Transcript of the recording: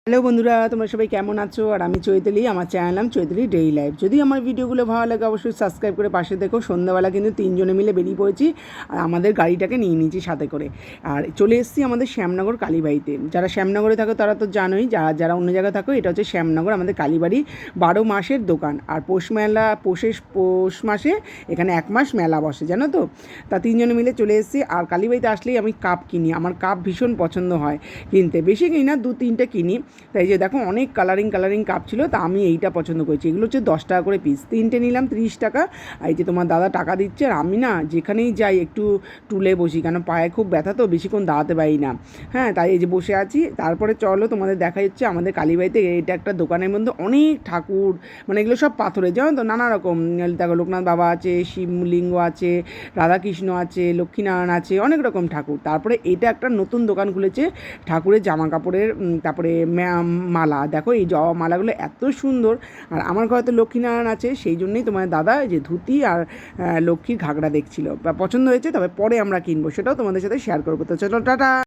Hello বন্ধুরা, তোমরা সবাই কেমন আছো? আর আমি চৈতালি, আমার চ্যানেল নাম চৈতালি ডেইলি লাইফ। যদি আমার ভিডিওগুলো ভালো লাগে অবশ্যই সাবস্ক্রাইব করে পাশে দেখো। সন্ধ্যাবেলা কিন্তু তিনজনে মিলে বেরিয়ে পড়েছি আর আমাদের গাড়িটাকে নিয়ে নিয়েছি সাথে করে। আর চলে এসেছি আমাদের শ্যামনগর কালীবাড়িতে। যারা শ্যামনগরে থাকো তারা তো জানোই, যারা অন্য জায়গায় থাকো, এটা হচ্ছে শ্যামনগর আমাদের কালীবাড়ি। 12 মাসের দোকান। আর পৌষ মাসে এখানে 1 মাস মেলা বসে, জানো তো। তা তিনজনে মিলে চলে এসেছি। আর কালীবাড়িতে আসলেই আমি কাপ কিনি, আমার কাপ ভীষণ পছন্দ হয় কিনতে। বেশি কিনি না, 2-3টে কিনি। তাই যে দেখো অনেক কালারিং কাপ ছিল, তা আমি এইটা পছন্দ করেছি। এগুলো হচ্ছে 10 টাকা করে পিস, 3টে নিলাম 30 টাকা। আর এই যে তোমার দাদা টাকা দিচ্ছে। আর আমি না যেখানেই যাই একটু টুলে বসি, কেন পায়ে খুব ব্যথা তো, বেশিক্ষণ দাঁড়াতে পারি না। হ্যাঁ, তাই এই যে বসে আছি। তারপরে চলো তোমাদের দেখা যাচ্ছে আমাদের কালীবাড়িতে এটা একটা দোকানের মধ্যে অনেক ঠাকুর, মানে এগুলো সব পাথরের, জানো তো, নানা রকম। দেখো লোকনাথ বাবা আছে, শিবলিঙ্গ আছে, রাধাকৃষ্ণ আছে, লক্ষ্মীনারায়ণ আছে, অনেক রকম ঠাকুর। তারপরে এটা একটা নতুন দোকান খুলেছে ঠাকুরের জামা কাপড়ের। তারপরে মালা, দেখো এই জবা মালাগুলো এত সুন্দর। আর আমার ঘরে তো লক্ষ্মীনারায়ণ আছে, সেই জন্যই তোমার দাদা যে ধুতি আর লক্ষ্মীর ঘাগরা দেখছিল, পছন্দ হয়েছে। তবে পরে আমরা কিনবো, সেটাও তোমাদের সাথে শেয়ার করবো। তো চলো, টাটা।